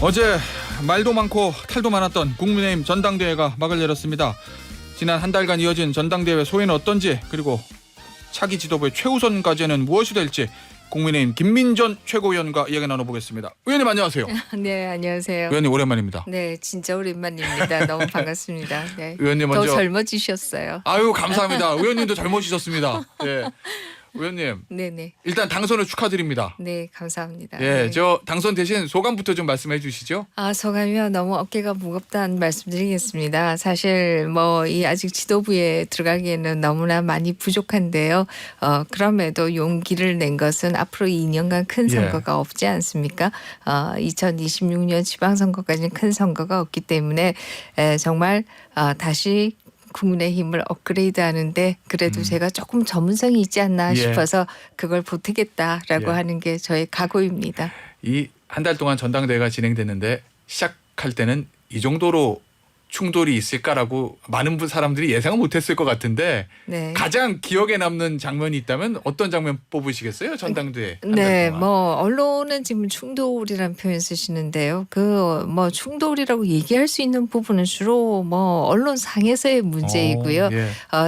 어제 말도 많고 탈도 많았던 국민의힘 전당대회가 막을 열었습니다. 지난 한 달간 이어진 전당대회 소회는 어떤지, 그리고 차기 지도부의 최우선 과제는 무엇이 될지 국민의힘 김민전 최고위원과 이야기 나눠보겠습니다. 의원님 안녕하세요. 네, 안녕하세요. 의원님 오랜만입니다. 네, 진짜 오랜만입니다. 너무 반갑습니다. 네. 의원님 더 먼저. 젊어지셨어요. 아유 감사합니다. 의원님도 젊으시셨습니다. 예. 의원님 네네. 일단 당선을 축하드립니다. 네, 감사합니다. 예, 네. 저 당선 대신 소감부터 좀 말씀해 주시죠. 소감이요. 너무 어깨가 무겁다는 말씀드리겠습니다. 사실 이 아직 지도부에 들어가기에는 너무나 많이 부족한데요. 그럼에도 용기를 낸 것은 앞으로 2년간 큰 선거가 없지 않습니까? 2026년 지방선거까지는 큰 선거가 없기 때문에 정말 다시 국민의힘을 업그레이드하는데 그래도 제가 조금 전문성이 있지 않나 싶어서 그걸 보태겠다라고 하는 게 저의 각오입니다. 이 한 달 동안 전당대회가 진행됐는데 시작할 때는 이 정도로 충돌이 있을까라고 많은 사람들이 예상은 못했을 것 같은데 네. 가장 기억에 남는 장면이 있다면 어떤 장면 뽑으시겠어요? 전당대회. 네, 언론은 지금 충돌이라는 표현 쓰시는데요. 충돌이라고 얘기할 수 있는 부분은 주로 언론상에서의 문제이고요.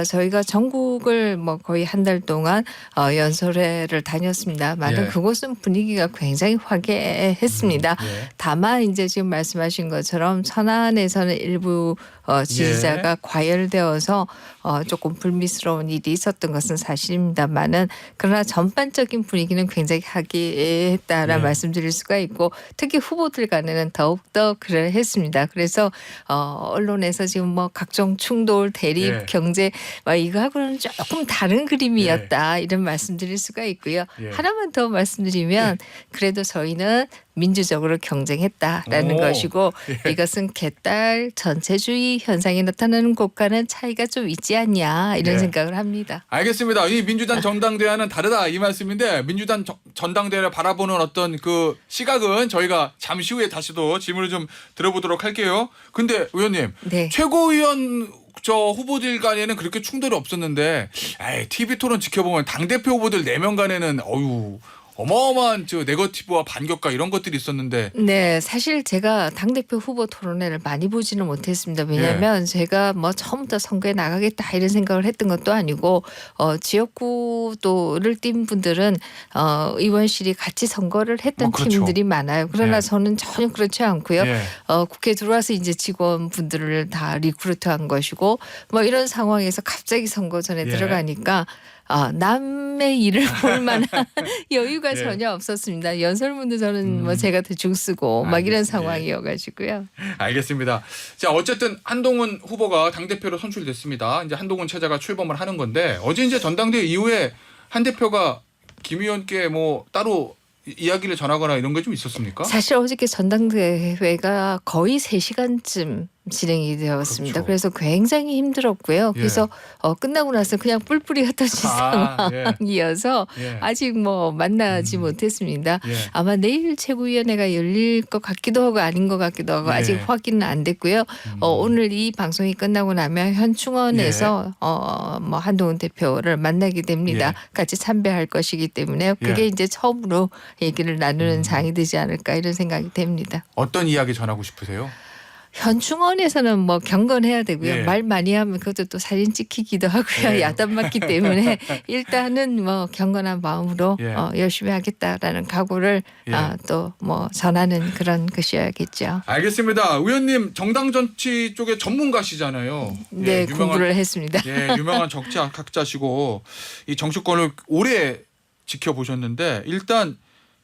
저희가 전국을 거의 한 달 동안 연설회를 다녔습니다만은 그곳은 분위기가 굉장히 화기애애했습니다. 다만 이제 지금 말씀하신 것처럼 천안에서는 일부 지지자가 과열되어서 조금 불미스러운 일이 있었던 것은 사실입니다만은 그러나 전반적인 분위기는 굉장히 화기애애했다라 말씀드릴 수가 있고 특히 후보들 간에는 더욱더 그러했습니다. 그래서 언론에서 지금 각종 충돌, 대립, 경제 이거하고는 조금 다른 그림이었다 이런 말씀드릴 수가 있고요. 하나만 더 말씀드리면 그래도 저희는 민주적으로 경쟁했다라는 것이고 이것은 개딸 전체주의 현상이 나타나는 곳과는 차이가 좀 있지 않냐 이런 생각을 합니다. 알겠습니다. 이 민주당 전당대회는 다르다 이 말씀인데 민주당 전당대회를 바라보는 어떤 그 시각은 저희가 잠시 후에 다시도 질문을 좀 들어보도록 할게요. 근데 의원님 최고위원 후보들 간에는 그렇게 충돌이 없었는데 TV 토론 지켜보면 당대표 후보들 4명 간에는 어마어마한 네거티브와 반격과 이런 것들이 있었는데. 네, 사실 제가 당대표 후보 토론회를 많이 보지는 못했습니다. 왜냐하면 제가 처음부터 선거에 나가겠다 이런 생각을 했던 것도 아니고 지역구도를 띈 분들은 의원실이 같이 선거를 했던 팀들이 많아요. 그러나 저는 전혀 그렇지 않고요. 국회에 들어와서 이제 직원분들을 다 리크루트한 것이고 이런 상황에서 갑자기 선거 전에 들어가니까 남의 일을 볼 만한 여유가 전혀 없었습니다. 연설문도 저는 제가 대충 쓰고 이런 상황이어가지고요. 알겠습니다. 자, 어쨌든 한동훈 후보가 당대표로 선출됐습니다. 이제 한동훈 체제가 출범을 하는 건데 어제 이제 전당대회 이후에 한 대표가 김 의원께 따로 이야기를 전하거나 이런 게 좀 있었습니까? 사실 어저께 전당대회가 거의 3시간쯤 진행이 되었습니다. 그래서 굉장히 힘들었고요. 그래서 끝나고 나서 그냥 뿔뿔이 흩어진 상황이어서 아직 만나지 못했습니다. 아마 내일 최고위원회가 열릴 것 같기도 하고 아닌 것 같기도 하고 아직 확인은 안 됐고요. 오늘 이 방송이 끝나고 나면 현충원에서 한동훈 대표를 만나게 됩니다. 같이 참배할 것이기 때문에 그게 이제 처음으로 얘기를 나누는 장이 되지 않을까 이런 생각이 됩니다. 어떤 이야기 전하고 싶으세요? 현충원에서는 경건해야 되고요. 말 많이 하면 그것도 또 사진 찍히기도 하고요. 야단 맞기 때문에 일단은 경건한 마음으로 열심히 하겠다라는 각오를 또 전하는 그런 것이어야겠죠. 알겠습니다. 의원님 정당 정치 쪽에 전문가시잖아요. 네, 공부를 했습니다. 유명한 정치학자시고 이 정치권을 오래 지켜보셨는데 일단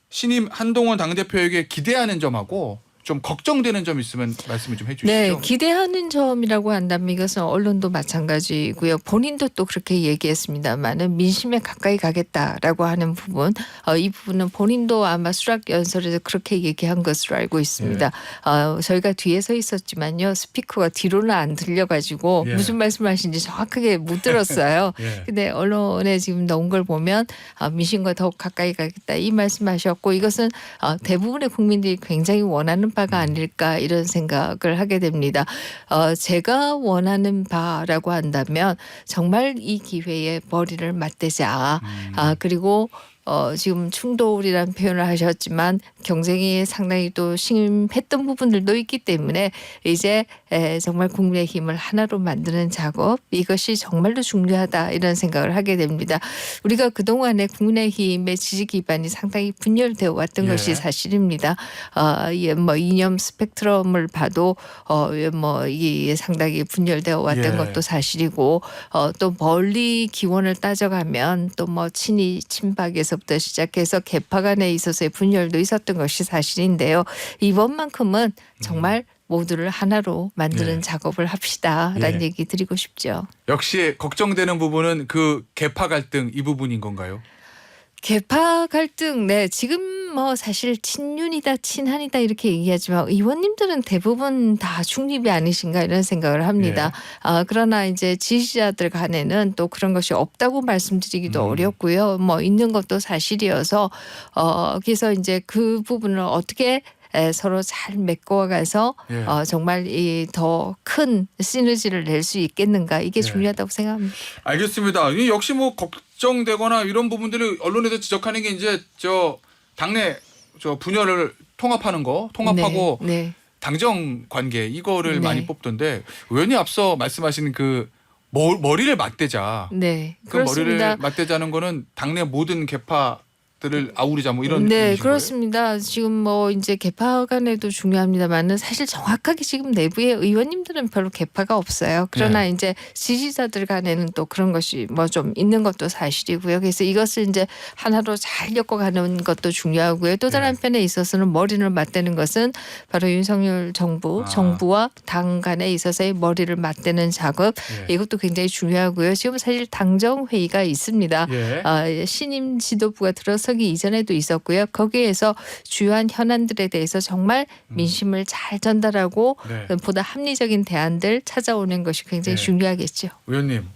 신임 한동훈 당대표에게 기대하는 점하고 좀 걱정되는 점 있으면 말씀을 좀 해주시죠. 네, 기대하는 점이라고 한다면 이것은 언론도 마찬가지고요. 본인도 또 그렇게 얘기했습니다만은 민심에 가까이 가겠다라고 하는 부분, 이 부분은 본인도 아마 수락 연설에서 그렇게 얘기한 것으로 알고 있습니다. 저희가 뒤에 서 있었지만요, 스피커가 뒤로는 안 들려가지고 무슨 말씀하시는지 정확하게 못 들었어요. 근데 언론에 지금 나온 걸 보면 민심과 더욱 가까이 가겠다 이 말씀하셨고 이것은 대부분의 국민들이 굉장히 원하는 바가 아닐까 이런 생각을 하게 됩니다. 제가 원하는 바라고 한다면 정말 이 기회에 머리를 맞대자. 그리고 지금 충돌이라는 표현을 하셨지만 경쟁이 상당히 또 심했던 부분들도 있기 때문에 이제 정말 국민의힘을 하나로 만드는 작업 이것이 정말로 중요하다 이런 생각을 하게 됩니다. 우리가 그동안에 국민의힘의 지지 기반이 상당히 분열되어 왔던 것이 사실입니다. 뭐 이념 스펙트럼을 봐도 뭐 이게 상당히 분열되어 왔던 것도 사실이고 또 멀리 기원을 따져가면 또 뭐 친이 친박에서부터 시작해서 개파 간에 있어서의 분열도 있었던 것이 사실인데요. 이번만큼은 정말 모두를 하나로 만드는 작업을 합시다라는 얘기 드리고 싶죠. 역시 걱정되는 부분은 그 개파 갈등 이 부분인 건가요? 개파 갈등, 네, 지금 뭐 사실 친윤이다, 친한이다 이렇게 얘기하지만 의원님들은 대부분 다 중립이 아니신가 이런 생각을 합니다. 그러나 이제 지지자들 간에는 또 그런 것이 없다고 말씀드리기도 어렵고요. 뭐 있는 것도 사실이어서 그래서 이제 그 부분을 어떻게 서로 잘 메꿔가서 정말 이 더 큰 시너지를 낼 수 있겠는가 이게 중요하다고 생각합니다. 알겠습니다. 이 역시 뭐 걱정되거나 이런 부분들을 언론에서 지적하는 게 이제 저 당내 저 분열을 통합하고 당정 관계 이거를 많이 뽑던데 의원이 앞서 말씀하신 그 머리를 맞대자. 그 그렇습니다. 머리를 맞대자는 거는 당내 모든 개파들을 아우르자 뭐 이런 그렇습니다. 거예요? 지금 뭐 이제 개파 간에도 중요합니다만은 사실 정확하게 지금 내부의 의원님들은 별로 개파가 없어요. 그러나 이제 지지자들 간에는 또 그런 것이 뭐 좀 있는 것도 사실이고요. 그래서 이것을 이제 하나로 잘 엮어가는 것도 중요하고요. 또 다른 한편에 있어서는 머리를 맞대는 것은 바로 윤석열 정부와 당 간에 있어서의 머리를 맞대는 작업 이것도 굉장히 중요하고요. 지금 사실 당정 회의가 있습니다. 신임 지도부가 들어서기 이전에도 있었고요. 거기에서 주요한 현안들에 대해서 정말 민심을 잘 전달하고 보다 합리적인 대안들 찾아오는 것이 굉장히 중요하겠죠. 의원님,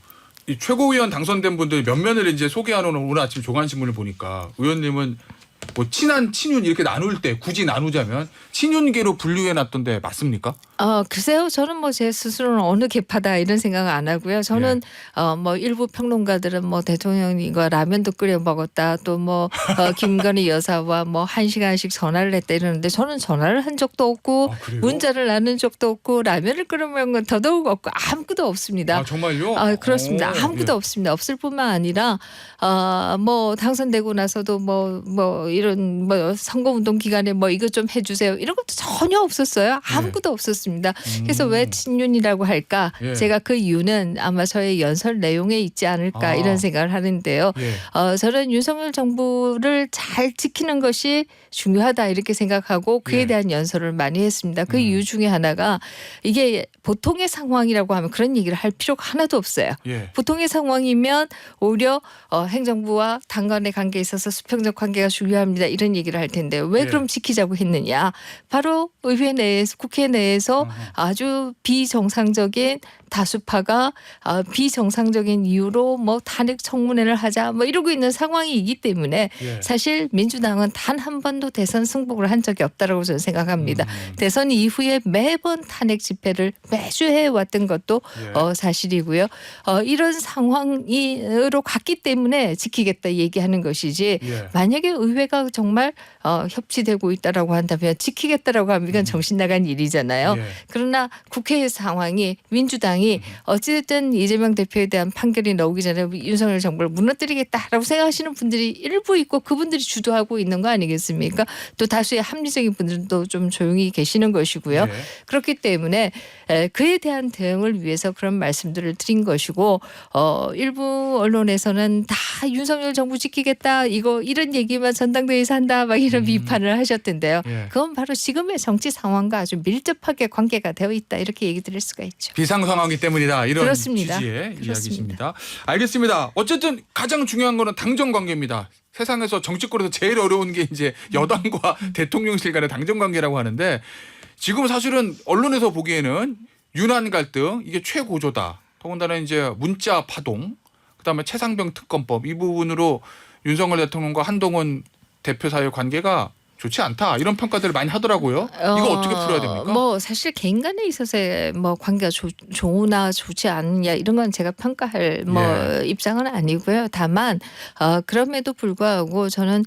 이 최고위원 당선된 분들 몇 면을 이제 소개하는 오늘 아침 조간신문을 보니까 의원님은 뭐 친한 친윤 이렇게 나눌 때 굳이 나누자면 친윤계로 분류해 놨던데 맞습니까? 글쎄요. 저는 뭐 제 스스로는 어느 개파다 이런 생각은 안 하고요. 저는 뭐 일부 평론가들은 뭐 대통령과 라면도 끓여 먹었다. 또 뭐 김건희 여사와 뭐 1시간씩 전화를 했다 이러는데 저는 전화를 한 적도 없고 문자를 나눈 적도 없고 라면을 끓여 먹은 건 더더욱 없고 아무것도 없습니다. 정말요? 그렇습니다. 아무것도 없습니다. 없을 뿐만 아니라 뭐 당선되고 나서도 뭐 이런 뭐 선거운동 기간에 뭐 이것 좀 해주세요. 이런 것도 전혀 없었어요. 아무것도 없었습니다. 그래서 왜 친윤이라고 할까? 제가 그 이유는 아마 저의 연설 내용에 있지 않을까 이런 생각을 하는데요. 저는 윤석열 정부를 잘 지키는 것이 중요하다 이렇게 생각하고 그에 대한 연설을 많이 했습니다. 그 이유 중에 하나가 이게 보통의 상황이라고 하면 그런 얘기를 할 필요가 하나도 없어요. 보통의 상황이면 오히려 행정부와 당 간의 관계에 있어서 수평적 관계가 중요합니다. 이런 얘기를 할 텐데 왜 그럼 지키자고 했느냐. 바로 의회 내에서 국회 내에서 아주 비정상적인 다수파가 비정상적인 이유로 뭐 탄핵 청문회를 하자 뭐 이러고 있는 상황이기 때문에 사실 민주당은 단 한 번도 대선 승복을 한 적이 없다라고 저는 생각합니다. 대선 이후에 매번 탄핵 집회를 매주 해왔던 것도 사실이고요. 이런 상황으로 갔기 때문에 지키겠다 얘기하는 것이지 만약에 의회가 정말 협치되고 있다라고 한다면 지키겠다라고 하면 이건 정신 나간 일이잖아요. 그러나 국회의 상황이 민주당이 어찌됐든 이재명 대표에 대한 판결이 나오기 전에 윤석열 정부를 무너뜨리겠다라고 생각하시는 분들이 일부 있고 그분들이 주도하고 있는 거 아니겠습니까? 또 다수의 합리적인 분들도 좀 조용히 계시는 것이고요. 그렇기 때문에 그에 대한 대응을 위해서 그런 말씀들을 드린 것이고 일부 언론에서는 다 윤석열 정부 지키겠다 이런 얘기만 전당대회에서 한다 막 이런 비판을 하셨던데요. 그건 바로 지금의 정치 상황과 아주 밀접하게 관계가 되어 있다 이렇게 얘기 드릴 수가 있죠. 비상 상황이기 때문이다 이런 그렇습니다. 취지의 이야기십니다. 알겠습니다. 어쨌든 가장 중요한 거는 당정 관계입니다. 세상에서 정치권에서 제일 어려운 게 이제 여당과 대통령실 간의 당정 관계라고 하는데 지금 사실은 언론에서 보기에는 윤한 갈등 이게 최고조다. 더군다나 이제 문자 파동, 그다음에 최상병 특검법 이 부분으로 윤석열 대통령과 한동훈 대표 사이의 관계가 좋지 않다 이런 평가들을 많이 하더라고요. 이거 어떻게 풀어야 됩니까? 뭐 사실 개인 간에 있어서의 뭐 관계가 좋으나 좋지 않느냐 이런 건 제가 평가할 뭐 입장은 아니고요. 다만 그럼에도 불구하고 저는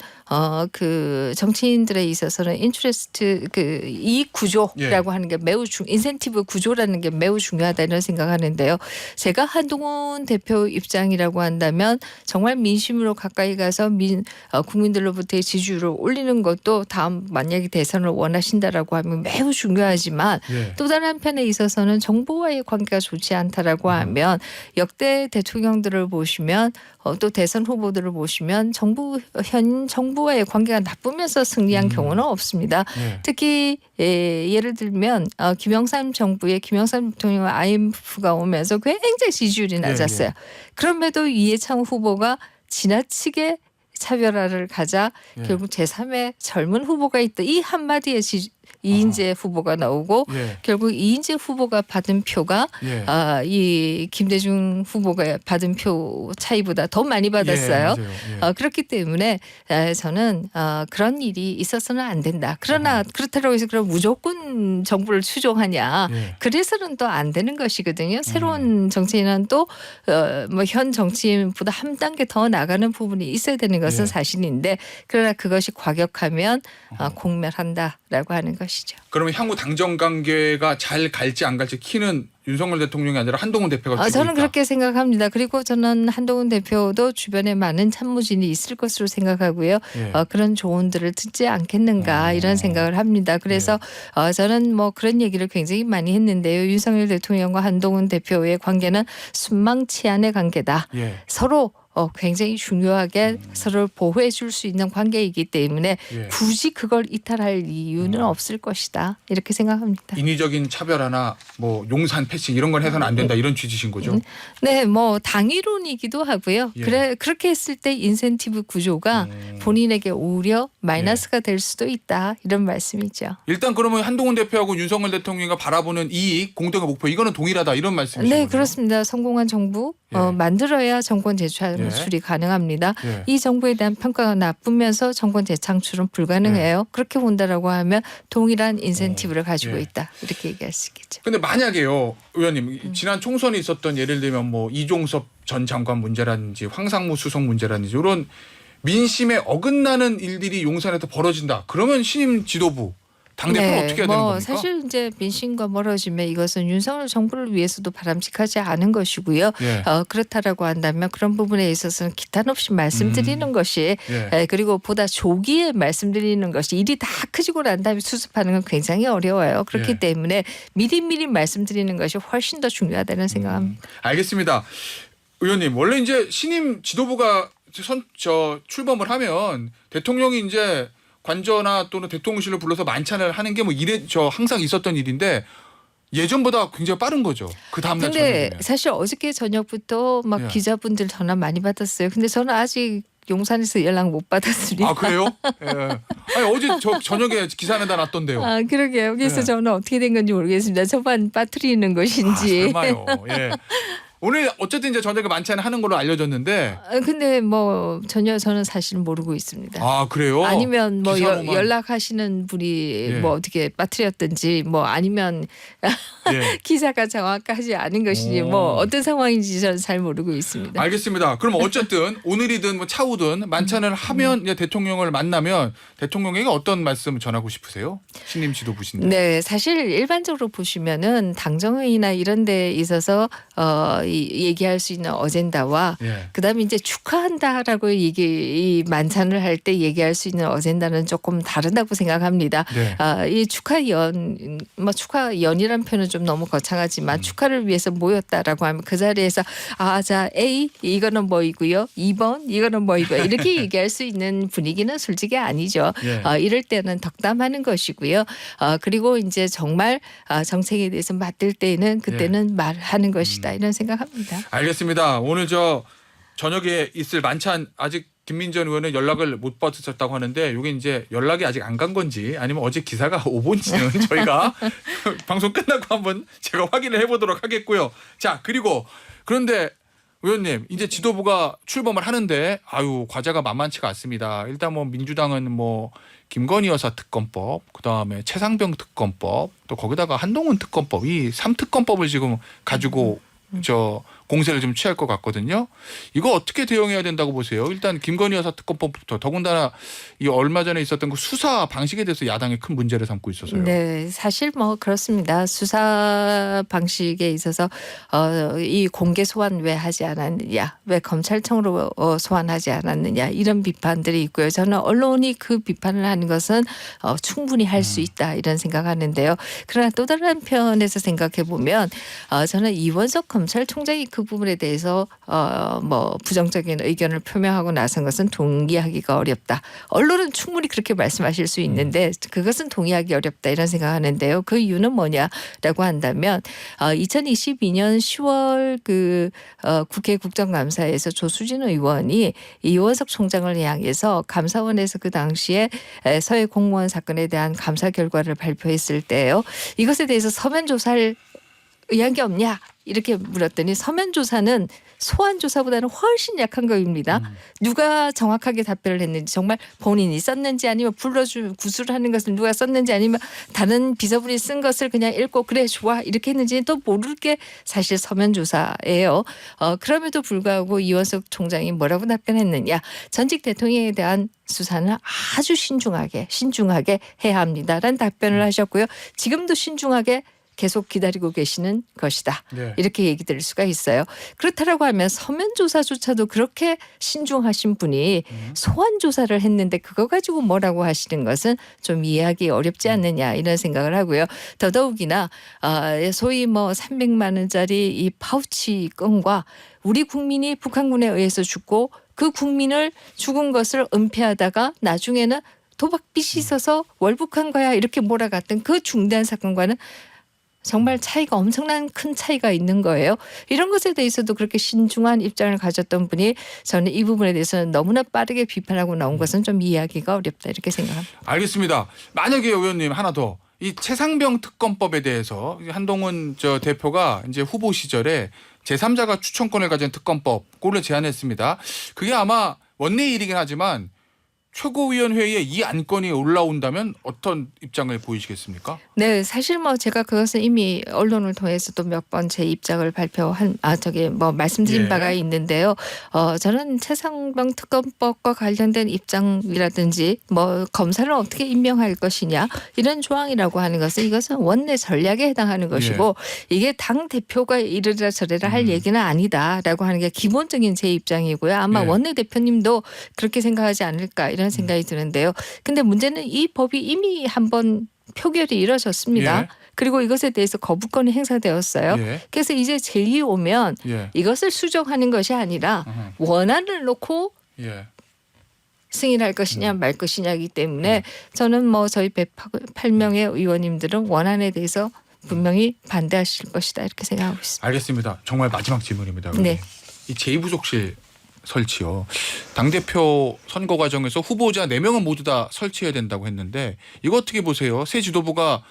그 정치인들에 있어서는 인트레스트 그 이익 구조라고 하는 게 매우 인센티브 구조라는 게 매우 중요하다 이런 생각하는데요. 제가 한동훈 대표 입장이라고 한다면 정말 민심으로 가까이 가서 국민들로부터의 지지율을 올리는 것도 다음 만약에 대선을 원하신다라고 하면 매우 중요하지만 또 다른 한편에 있어서는 정부와의 관계가 좋지 않다라고 하면 역대 대통령들을 보시면 또 대선 후보들을 보시면 현 정부와의 관계가 나쁘면서 승리한 경우는 없습니다. 특히 예를 들면 김영삼 정부의 김영삼 대통령 IMF가 오면서 굉장히 지지율이 낮았어요. 그럼에도 이해창 후보가 지나치게 차별화를 가자 결국 제3의 젊은 후보가 있다. 이 한마디에 이인재 후보가 나오고 결국 이인재 후보가 받은 표가 이 김대중 후보가 받은 표 차이보다 더 많이 받았어요. 그렇기 때문에 저는 그런 일이 있어서는 안 된다. 그러나 그렇다고 해서 그럼 무조건 정부를 추종하냐. 그래서는 또 안 되는 것이거든요. 새로운 정치인은 또 뭐 현 정치인보다 한 단계 더 나가는 부분이 있어야 되는 것은 사실인데 그러나 그것이 과격하면 공멸한다라고 하는 것이죠. 그러면 향후 당정 관계가 잘 갈지 안 갈지 키는 윤석열 대통령이 아니라 한동훈 대표가 쥐고 저는 있다. 그렇게 생각합니다. 그리고 저는 한동훈 대표도 주변에 많은 참모진이 있을 것으로 생각하고요. 그런 조언들을 듣지 않겠는가 이런 생각을 합니다. 그래서 저는 뭐 그런 얘기를 굉장히 많이 했는데요. 윤석열 대통령과 한동훈 대표의 관계는 순망치 않의 관계다. 서로 굉장히 중요하게 서로를 보호해 줄 수 있는 관계이기 때문에 굳이 그걸 이탈할 이유는 없을 것이다. 이렇게 생각합니다. 인위적인 차별화나 뭐 용산 패싱 이런 걸 해서는 안 된다 이런 취지신 거죠? 네, 뭐 당위론이기도 하고요. 그렇게 했을 때 인센티브 구조가 본인에게 오히려 마이너스가 될 수도 있다. 이런 말씀이죠. 일단 그러면 한동훈 대표하고 윤석열 대통령이 바라보는 이익, 공동의 목표 이거는 동일하다 이런 말씀이신 거죠? 네, 그렇습니다. 성공한 정부 만들어야 정권 재창출이 가능합니다. 이 정부에 대한 평가가 나쁘면서 정권 재창출은 불가능해요. 그렇게 본다라고 하면 동일한 인센티브를 가지고 있다. 이렇게 얘기할 수 있겠죠. 근데 만약에요. 의원님 지난 총선에 있었던 예를 들면 뭐 이종섭 전 장관 문제라든지 황상무 수석 문제라든지 이런 민심에 어긋나는 일들이 용산에서 벌어진다. 그러면 신임 지도부 당대표는 어떻게 해야 되는 겁니까? 사실 이제 민심과 멀어지면 이것은 윤석열 정부를 위해서도 바람직하지 않은 것이고요. 그렇다라고 한다면 그런 부분에 있어서는 기탄 없이 말씀드리는 것이 그리고 보다 조기에 말씀드리는 것이 일이 다 커지고 난 다음에 수습하는 건 굉장히 어려워요. 그렇기 때문에 미리미리 말씀드리는 것이 훨씬 더 중요하다는 생각합니다. 알겠습니다. 의원님 원래 이제 신임 지도부가 출범을 하면 대통령이 이제 관저나 또는 대통령실을 불러서 만찬을 하는 게 뭐 항상 있었던 일인데 예전보다 굉장히 빠른 거죠. 그 다음 날 저녁에. 근데 사실 어저께 저녁부터 막 기자분들 전화 많이 받았어요. 근데 저는 아직 용산에서 연락 못 받았습니다. 아 그래요? 아니 어제 저녁에 기사는 다 났던데요. 아 그러게요. 그래서 저는 어떻게 된 건지 모르겠습니다. 저만 빠뜨리는 것인지. 설마요. 오늘 어쨌든 이제 저녁에 만찬을 하는 걸로 알려졌는데. 근데 뭐 전혀 저는 사실 모르고 있습니다. 아 그래요? 아니면 뭐 연락하시는 분이 뭐 어떻게 빠뜨렸든지 뭐 아니면 기사가 정확하지 않은 것이지 뭐 어떤 상황인지 저는 잘 모르고 있습니다. 알겠습니다. 그럼 어쨌든 오늘이든 뭐 차후든 만찬을 하면 이제 대통령을 만나면 대통령에게 어떤 말씀 전하고 싶으세요? 신임 지도부신데. 네, 사실 일반적으로 보시면은 당정회의나 이런 데 있어서 얘기할 수 있는 어젠다와 그다음에 이제 축하한다라고 이 만찬을 할 때 얘기할 수 있는 어젠다는 조금 다르다고 생각합니다. 이 축하연이란 표현은 좀 너무 거창하지만 축하를 위해서 모였다라고 하면 그 자리에서 자 A 이거는 뭐이고요, 2번 이거는 뭐이고요 이렇게 얘기할 수 있는 분위기는 솔직히 아니죠. 이럴 때는 덕담하는 것이고요. 그리고 이제 정말 정책에 대해서 맡을 때는 그때는 말하는 것이다 이런 생각합니다. 알겠습니다. 오늘 저녁에 있을 만찬 아직 김민전 의원은 연락을 못 받으셨다고 하는데 이게 이제 연락이 아직 안 간 건지 아니면 어제 기사가 오본지는 저희가 방송 끝나고 한번 제가 확인을 해보도록 하겠고요. 자 그런데 의원님 이제 지도부가 출범을 하는데 아유 과제가 만만치가 않습니다. 일단 뭐 민주당은 뭐 김건희 여사 특검법, 그다음에 최상병 특검법, 또 거기다가 한동훈 특검법 이 3특검법을 지금 가지고 저 공세를 좀 취할 것 같거든요. 이거 어떻게 대응해야 된다고 보세요? 일단 김건희 여사 특검법부터 더군다나 이 얼마 전에 있었던 그 수사 방식에 대해서 야당이 큰 문제를 삼고 있어서요. 네, 사실 뭐 그렇습니다. 수사 방식에 있어서 이 공개 소환 왜 하지 않았느냐, 왜 검찰청으로 소환하지 않았느냐 이런 비판들이 있고요. 저는 언론이 그 비판을 하는 것은 충분히 할 수 있다 이런 생각하는데요. 그러나 또 다른 한편에서 생각해 보면 저는 이원석 검찰총장이 그 부분에 대해서 뭐 부정적인 의견을 표명하고 나선 것은 동의하기가 어렵다. 언론은 충분히 그렇게 말씀하실 수 있는데 그것은 동의하기 어렵다 이런 생각하는데요. 그 이유는 뭐냐라고 한다면 2022년 10월 그 국회 국정감사에서 조수진 의원이 이원석 총장을 향해서 감사원에서 그 당시에 서해 공무원 사건에 대한 감사 결과를 발표했을 때요. 이것에 대해서 서면 조사를 의한 게 없냐 이렇게 물었더니 서면 조사는 소환 조사보다는 훨씬 약한 거입니다. 누가 정확하게 답변을 했는지 정말 본인이 썼는지 아니면 구술을 하는 것을 누가 썼는지 아니면 다른 비서분이 쓴 것을 그냥 읽고 그래 좋아 이렇게 했는지는 또 모를 게 사실 서면 조사예요. 그럼에도 불구하고 이원석 총장이 뭐라고 답변했느냐. 전직 대통령에 대한 수사는 아주 신중하게 해야 합니다라는 답변을 하셨고요. 지금도 신중하게 계속 기다리고 계시는 것이다. 네. 이렇게 얘기 드릴 수가 있어요. 그렇다라고 하면 서면 조사조차도 그렇게 신중하신 분이 소환 조사를 했는데 그거 가지고 뭐라고 하시는 것은 좀 이해하기 어렵지 않느냐 이런 생각을 하고요. 더더욱이나 소위 뭐 300만 원짜리 이 파우치 건과 우리 국민이 북한군에 의해서 죽고 그 국민을 죽은 것을 은폐하다가 나중에는 도박빚이 있어서 월북한 거야 이렇게 몰아갔던 그 중대한 사건과는 정말 차이가 엄청난 큰 차이가 있는 거예요. 이런 것에 대해서도 그렇게 신중한 입장을 가졌던 분이 저는 이 부분에 대해서는 너무나 빠르게 비판하고 나온 것은 좀 이해하기가 어렵다 이렇게 생각합니다. 알겠습니다. 만약에 의원님 하나 더. 이 최상병 특검법에 대해서 한동훈 저 대표가 이제 후보 시절에 제3자가 추천권을 가진 특검법 꼴을 제안했습니다. 그게 아마 원내 일이긴 하지만 최고위원회의에 이 안건이 올라온다면 어떤 입장을 보이시겠습니까? 네, 사실 뭐 제가 그것은 이미 언론을 통해서도 몇 번 제 입장을 말씀드린 예. 바가 있는데요. 저는 최상병 특검법과 관련된 입장이라든지 뭐 검사를 어떻게 임명할 것이냐 이런 조항이라고 하는 것은 이것은 원내 전략에 해당하는 것이고 이게 당 대표가 이르라 저래라 할 얘기는 아니다라고 하는 게 기본적인 제 입장이고요. 아마 예. 원내 대표님도 그렇게 생각하지 않을까 이런 생각이 드는데요. 근데 문제는 이 법이 이미 한번 표결이 이뤄졌습니다. 예. 그리고 이것에 대해서 거부권이 행사되었어요. 예. 그래서 이제 제2 오면 예. 이것을 수정하는 것이 아니라 원안을 놓고 예. 승인할 것이냐 말 것이냐이기 때문에 저는 뭐 저희 108명의 의원님들은 원안에 대해서 분명히 반대하실 것이다 이렇게 생각하고 있습니다. 알겠습니다. 정말 마지막 질문입니다. 네. 이 제2부속실 설치요. 당대표 선거 과정에서 후보자 4명은 모두 다 설치해야 된다고 했는데 이거 어떻게 보세요? 새 지도부가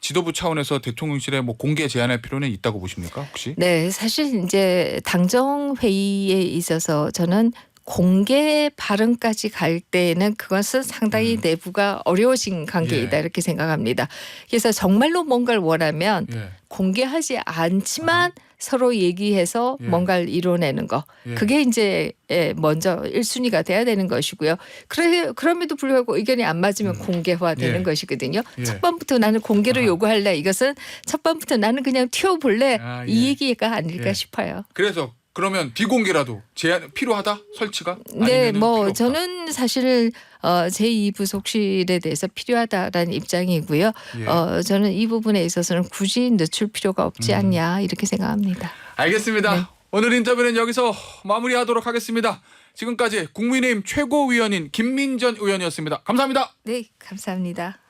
지도부 차원에서 대통령실에 뭐 공개 제안할 필요는 있다고 보십니까? 혹시? 네, 사실 이제 당정 회의에 있어서 저는 공개 발언까지 갈 때는 그것은 상당히 내부가 어려워진 관계이다 예. 이렇게 생각합니다. 그래서 정말로 뭔가를 원하면 예. 공개하지 않지만 서로 얘기해서 예. 뭔가를 이뤄내는 거. 예. 그게 이제 먼저 1순위가 돼야 되는 것이고요. 그럼에도 불구하고 의견이 안 맞으면 공개화되는 예. 것이거든요. 예. 첫 번부터 나는 공개를 아하. 요구할래. 이것은 첫 번부터 나는 그냥 튀어볼래. 아, 이 예. 얘기가 아닐까 예. 싶어요. 그래서 그러면 비공개라도 제안 필요하다? 설치가? 네, 아니면은 뭐 필요 없다? 저는 사실 제2부속실에 대해서 필요하다라는 입장이고요. 예. 저는 이 부분에 있어서는 굳이 늦출 필요가 없지 않냐 이렇게 생각합니다. 알겠습니다. 네. 오늘 인터뷰는 여기서 마무리하도록 하겠습니다. 지금까지 국민의힘 최고위원인 김민전 의원이었습니다. 감사합니다. 네, 감사합니다.